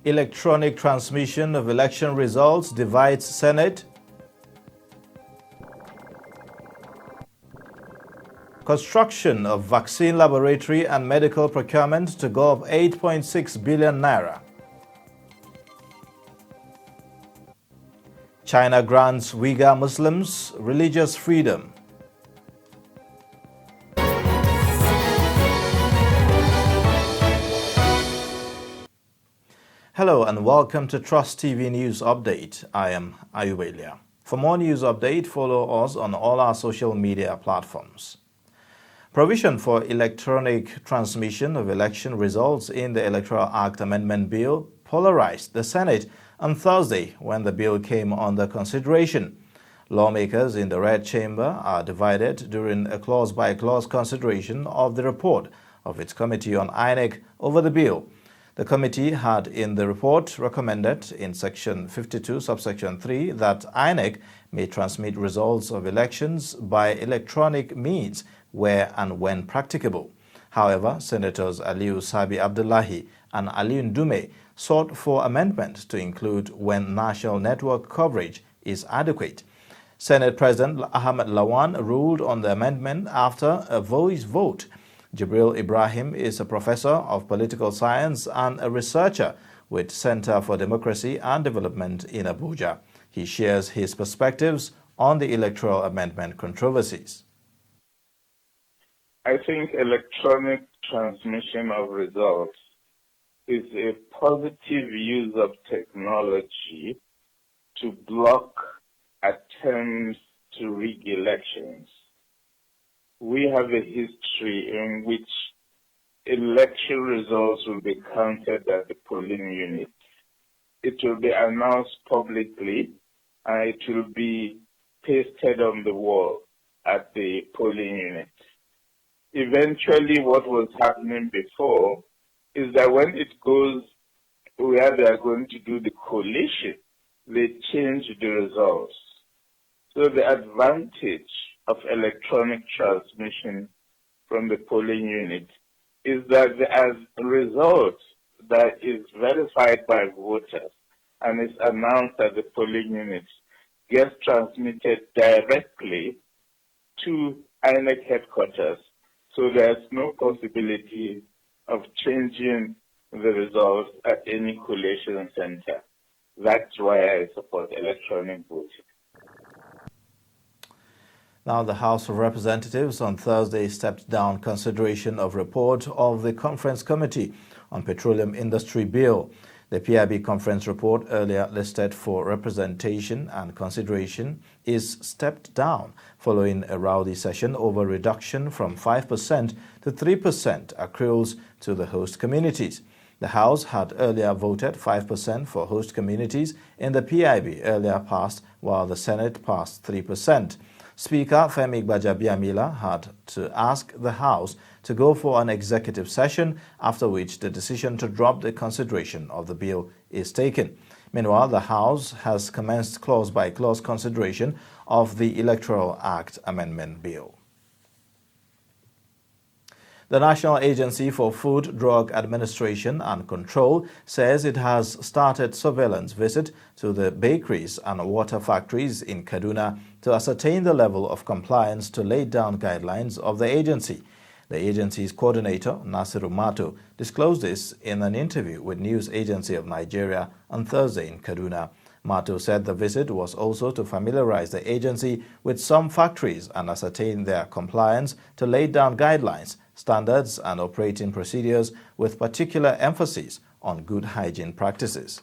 Electronic transmission of election results divides Senate. Construction of vaccine laboratory and medical procurement to go of 8.6 billion naira. China grants Uyghur Muslims religious freedom. Hello and welcome to Trust TV News Update. I am Ayubelia. For more news update, follow us on all our social media platforms. Provision for electronic transmission of election results in the Electoral Act Amendment Bill polarized the Senate on Thursday when the bill came under consideration. Lawmakers in the Red Chamber are divided during a clause-by-clause consideration of the report of its Committee on INEC over the bill. The committee had in the report recommended in Section 52, subsection 3, that INEC may transmit results of elections by electronic means where and when practicable. However, Senators Aliu Sabi Abdullahi and Aliu Ndume sought for amendment to include when national network coverage is adequate. Senate President Ahmed Lawan ruled on the amendment after a voice vote. Jibril Ibrahim is a professor of political science and a researcher with Center for Democracy and Development in Abuja. He shares his perspectives on the electoral amendment controversies. I think electronic transmission of results is a positive use of technology to block attempts to rig elections. We have a history in which election results will be counted at the polling unit. It will be announced publicly and it will be pasted on the wall at the polling unit. Eventually, what was happening before is that when it goes where they are going to do the collation, they change the results. So the advantage of electronic transmission from the polling unit is that as a result that is verified by voters and is announced at the polling unit gets transmitted directly to INEC headquarters. So there's no possibility of changing the results at any collation center. That's why I support electronic voting. Now, the House of Representatives on Thursday stepped down consideration of report of the Conference Committee on Petroleum Industry Bill. The PIB conference report, earlier listed for representation and consideration, is stepped down following a rowdy session over reduction from 5% to 3% accruals to the host communities. The House had earlier voted 5% for host communities in the PIB earlier passed, while the Senate passed 3%. Speaker Femi Gbajabiamila had to ask the House to go for an executive session, after which the decision to drop the consideration of the bill is taken. Meanwhile, the House has commenced clause-by-clause consideration of the Electoral Act Amendment Bill. The National Agency for Food, Drug Administration and Control says it has started surveillance visit to the bakeries and water factories in Kaduna to ascertain the level of compliance to laid down guidelines of the agency. The agency's coordinator, Nasiru Mato, disclosed this in an interview with News Agency of Nigeria on Thursday in Kaduna. Mato said the visit was also to familiarize the agency with some factories and ascertain their compliance to laid down guidelines, standards and operating procedures, with particular emphasis on good hygiene practices.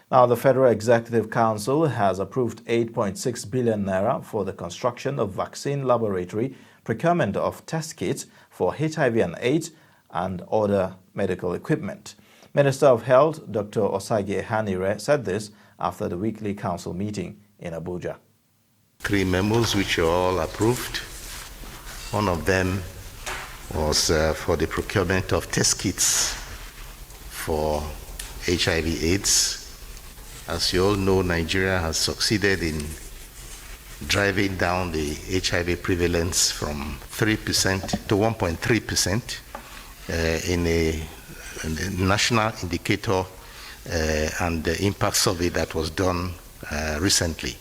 Now, the Federal Executive Council has approved 8.6 billion naira for the construction of vaccine laboratory, procurement of test kits for HIV and AIDS, and other medical equipment. Minister of Health, Dr. Osage Hanire, said this after the weekly council meeting in Abuja. 3 memos which are all approved. One of them was for the procurement of test kits for HIV/AIDS. As you all know, Nigeria has succeeded in driving down the HIV prevalence from 3% to 1.3% in a national indicator and the impact survey that was done recently.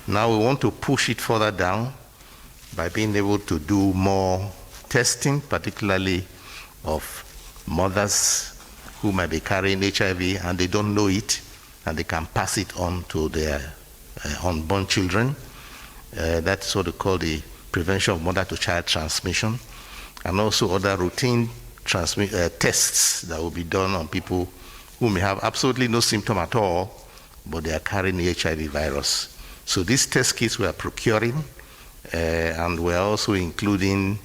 Now we want to push it further down by being able to do more testing, particularly of mothers who might be carrying HIV and they don't know it, and they can pass it on to their unborn children. That's what they call the prevention of mother-to-child transmission, and also other routine tests that will be done on people who may have absolutely no symptom at all, but they are carrying the HIV virus. So these test kits we are procuring, and we're also including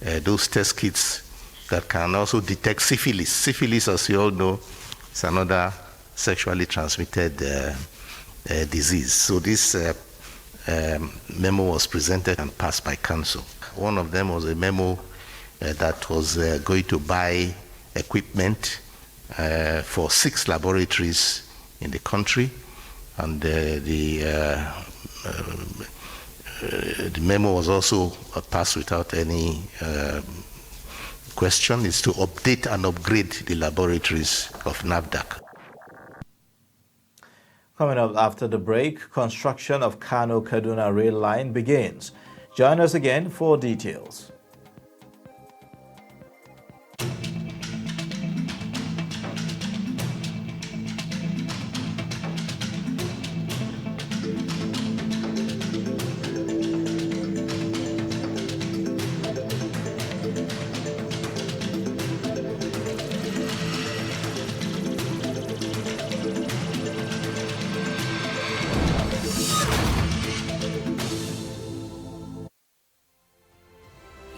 those test kits that can also detect syphilis. Syphilis, as you all know, is another sexually transmitted disease. So this memo was presented and passed by council. One of them was a memo that was going to buy equipment for 6 laboratories in the country, and the memo was also passed without any question. Is to update and upgrade the laboratories of NAFDAC. Coming up after the break, construction of Kano-Kaduna rail line begins. Join us again for details.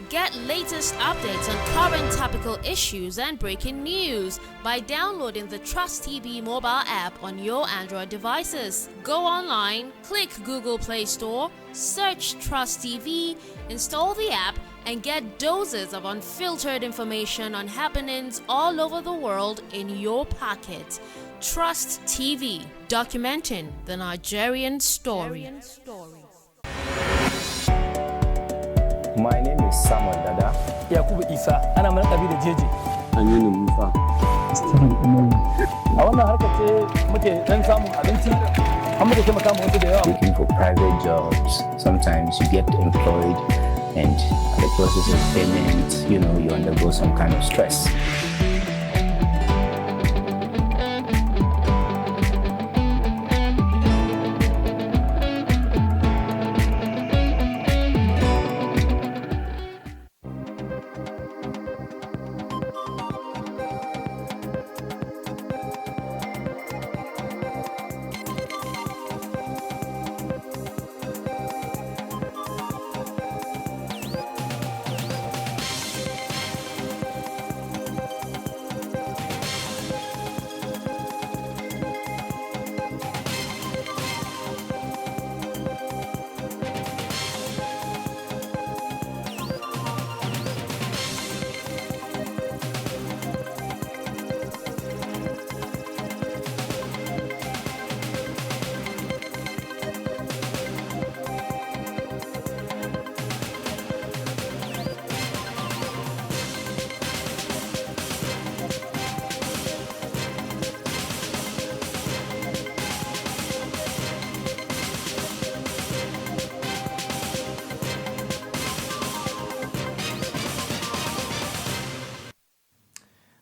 Get latest updates on current topical issues and breaking news by downloading the Trust TV mobile app on your Android devices. Go online, click Google Play Store, search Trust TV, install the app, and get doses of unfiltered information on happenings all over the world in your pocket. Trust TV, documenting the Nigerian story. My name is Samuel Dada. Yakubu Isa, ana mana ɗabi da jeji. Aminu Musa. A wannan harkar ce muke dan samun abinci, an muke taimaka mu wasu da yawa. Looking for private jobs. Sometimes you get employed and the process of payment, you undergo some kind of stress.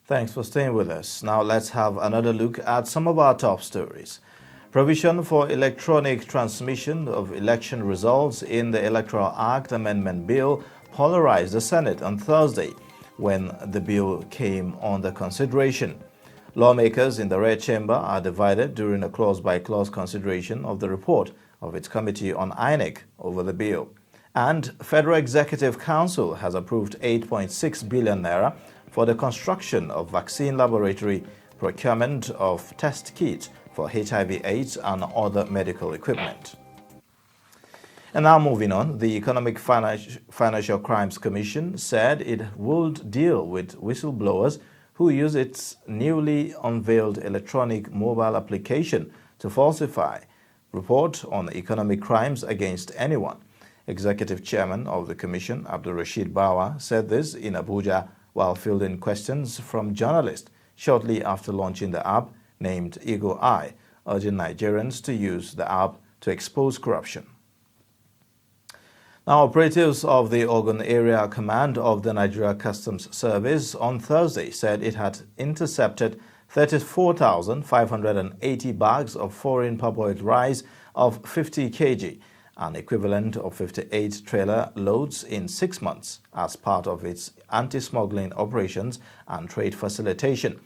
Thanks for staying with us. Now let's have another look at some of our top stories. Provision for electronic transmission of election results in the Electoral Act Amendment Bill polarized the Senate on Thursday when the bill came under consideration. Lawmakers in the Red Chamber are divided during a clause-by-clause consideration of the report of its committee on INEC over the bill. And Federal Executive Council has approved 8.6 billion naira for the construction of vaccine laboratory, procurement of test kits for HIV/AIDS and other medical equipment. And now moving on, the Economic Financial Crimes Commission said it would deal with whistleblowers who use its newly unveiled electronic mobile application to falsify report on economic crimes against anyone. Executive Chairman of the Commission, Abdul Rashid Bawa, said this in Abuja while fielding questions from journalists shortly after launching the app named Eagle Eye, urging Nigerians to use the app to expose corruption. Now, operatives of the Ogun Area Command of the Nigeria Customs Service on Thursday said it had intercepted 34,580 bags of foreign parboiled rice of 50 kg, an equivalent of 58 trailer loads in 6 months, as part of its anti-smuggling operations and trade facilitation.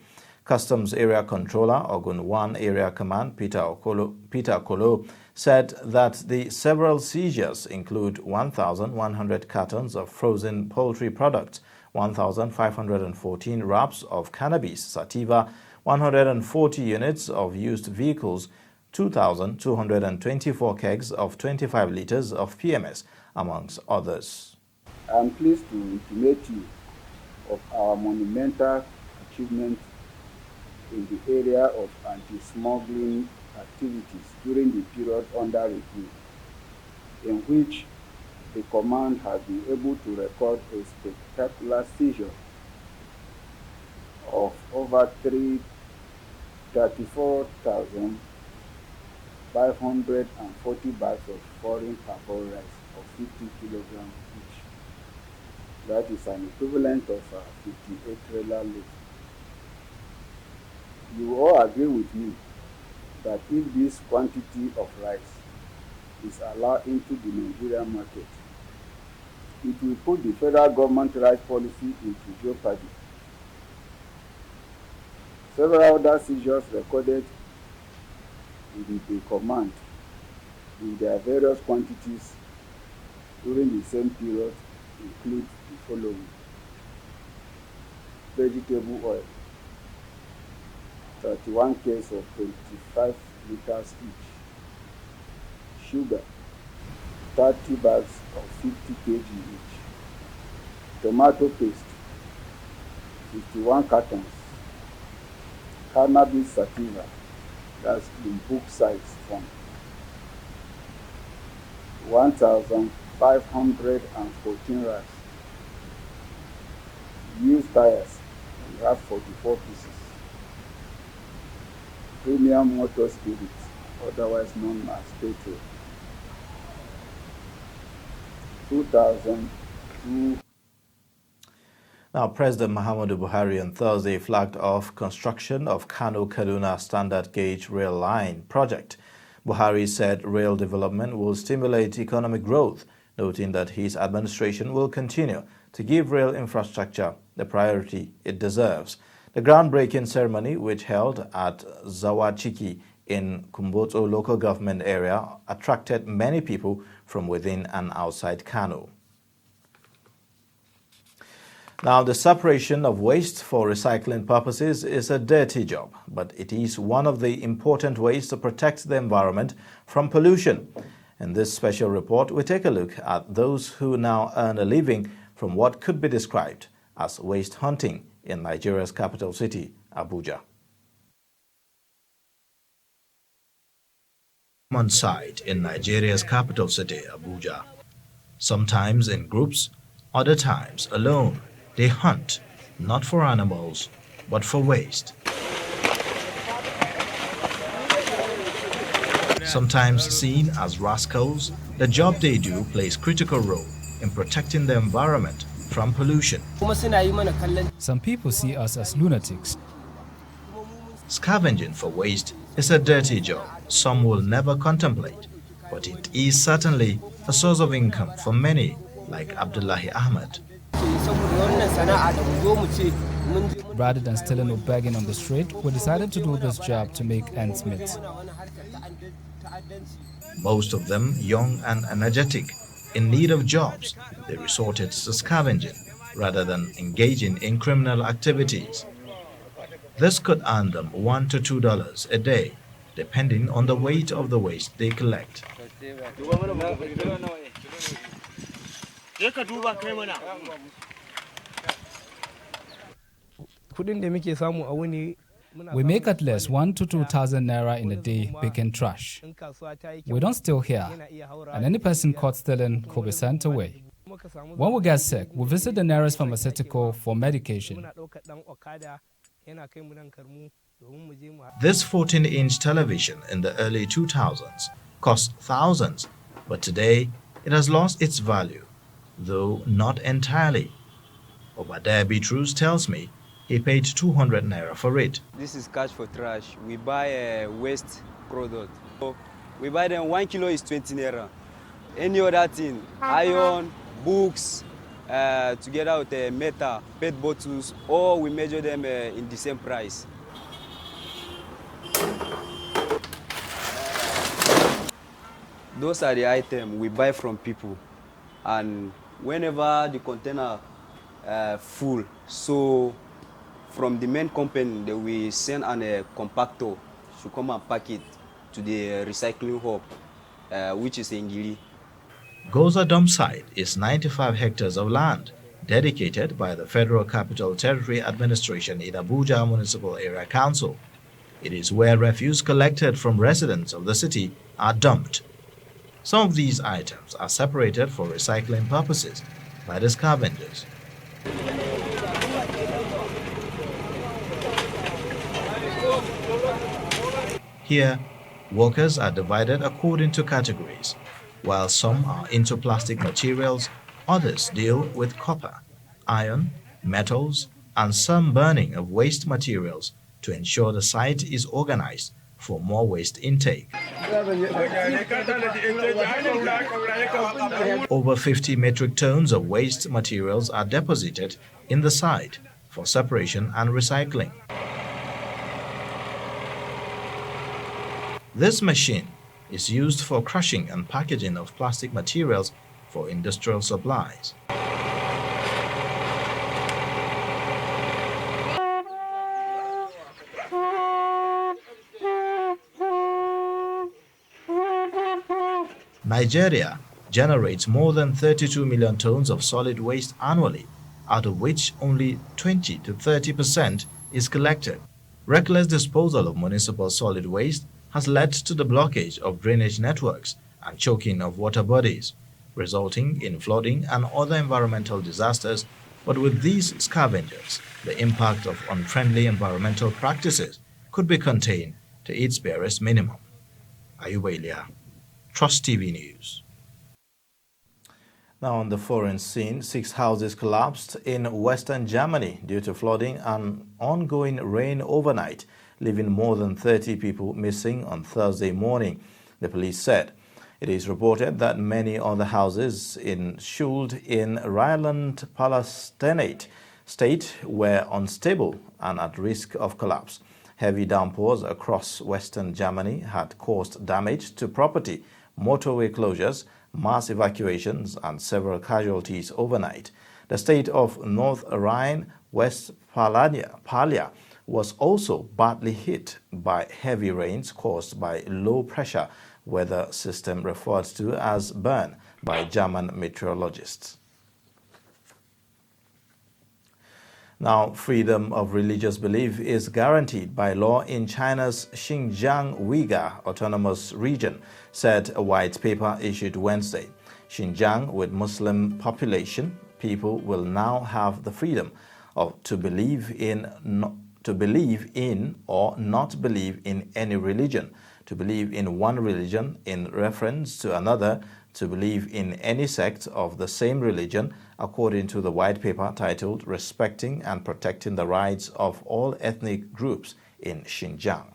Customs Area Controller, Ogun 1 Area Command, Peter Okolo, said that the several seizures include 1,100 cartons of frozen poultry products, 1,514 wraps of cannabis sativa, 140 units of used vehicles, 2,224 kegs of 25 liters of PMS, amongst others. I'm pleased to intimate you of our monumental achievement in the area of anti-smuggling activities during the period under review, in which the command has been able to record a spectacular seizure of over 34,540 bags of foreign parboiled rice of 50 kilograms each. That is an equivalent of 58 trailer loads. You all agree with me that if this quantity of rice is allowed into the Nigerian market, it will put the federal government rice policy into jeopardy. Several other seizures recorded in the command in their various quantities during the same period include the following: vegetable oil, 31 cases of 25 liters each; sugar, 30 bags of 50 kg each; tomato paste, 51 cartons; cannabis sativa, that's in book size form, 1,514 racks; used tires, we have 44 pieces; premium motor spirits, otherwise known as petrol, 2,002. Now, President Muhammadu Buhari on Thursday flagged off construction of Kano-Kaduna standard gauge rail line project. Buhari said rail development will stimulate economic growth, noting that his administration will continue to give rail infrastructure the priority it deserves. The groundbreaking ceremony, which held at Zawachiki in Kumboto local government area, attracted many people from within and outside Kano. Now, the separation of waste for recycling purposes is a dirty job, but it is one of the important ways to protect the environment from pollution. In this special report, we take a look at those who now earn a living from what could be described as waste hunting in Nigeria's capital city, Abuja. On site in Nigeria's capital city, Abuja. Sometimes in groups, other times alone, they hunt, not for animals, but for waste. Sometimes seen as rascals, the job they do plays a critical role in protecting the environment from pollution. Some people see us as lunatics. Scavenging for waste is a dirty job some will never contemplate, but it is certainly a source of income for many, like Abdullahi Ahmed. Rather than stealing or begging on the street, we decided to do this job to make ends meet. Most of them young and energetic, in need of jobs, they resorted to scavenging rather than engaging in criminal activities. This could earn them $1 to $2 a day, depending on the weight of the waste they collect. We make at least 1,000 to 2,000 naira in a day picking trash. We don't steal here, and any person caught stealing could be sent away. When we get sick, we visit the nearest pharmaceutical for medication. This 14-inch television in the early 2000s cost thousands, but today it has lost its value, though not entirely. Obadiah Bitrus tells me he paid 200 naira for it. This is cash for trash. We buy a waste product. So we buy them 1 kilo is 20 naira. Any other thing, iron, books, together with metal, PET bottles, all we measure them in the same price. Those are the items we buy from people, and whenever the container full, so from the main company, they will send a compactor to come and pack it to the recycling hub, which is in Giri. Goza dump site is 95 hectares of land dedicated by the Federal Capital Territory Administration in Abuja Municipal Area Council. It is where refuse collected from residents of the city are dumped. Some of these items are separated for recycling purposes by the scavengers. Here, workers are divided according to categories. While some are into plastic materials, others deal with copper, iron, metals, and some burning of waste materials to ensure the site is organized for more waste intake. Over 50 metric tons of waste materials are deposited in the site for separation and recycling. This machine is used for crushing and packaging of plastic materials for industrial supplies. Nigeria generates more than 32 million tons of solid waste annually, out of which only 20 to 30% is collected. Reckless disposal of municipal solid waste has led to the blockage of drainage networks and choking of water bodies, resulting in flooding and other environmental disasters. But with these scavengers, the impact of unfriendly environmental practices could be contained to its barest minimum. Ayuba, Trust TV News. Now on the foreign scene, 6 houses collapsed in western Germany due to flooding and ongoing rain overnight, leaving more than 30 people missing on Thursday morning, the police said. It is reported that many other houses in Schuld in Rhineland-Palatinate state were unstable and at risk of collapse. Heavy downpours across western Germany had caused damage to property, motorway closures, mass evacuations, and several casualties overnight. The state of North Rhine-Westphalia was also badly hit by heavy rains caused by low pressure weather system referred to as Bern by German meteorologists. Now, freedom of religious belief is guaranteed by law in China's Xinjiang Uyghur Autonomous Region, said a white paper issued Wednesday. Xinjiang, with Muslim population, people will now have the freedom to believe in or not believe in any religion, to believe in one religion in reference to another, to believe in any sect of the same religion, according to the white paper titled Respecting and Protecting the Rights of All Ethnic Groups in Xinjiang.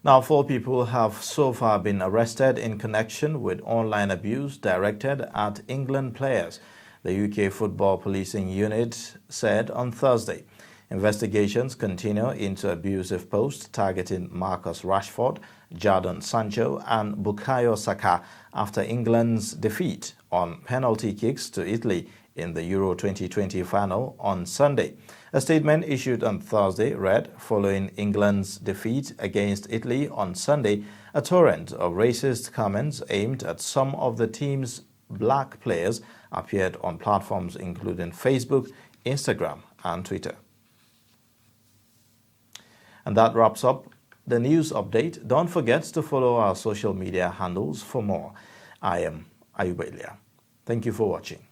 Now, 4 people have so far been arrested in connection with online abuse directed at England players, the UK Football Policing Unit said on Thursday. Investigations continue into abusive posts targeting Marcus Rashford, Jadon Sancho and Bukayo Saka after England's defeat on penalty kicks to Italy in the Euro 2020 final on Sunday. A statement issued on Thursday read, following England's defeat against Italy on Sunday, a torrent of racist comments aimed at some of the team's black players appeared on platforms including Facebook, Instagram, and Twitter. And that wraps up the news update. Don't forget to follow our social media handles for more. I am Ayubelia. Thank you for watching.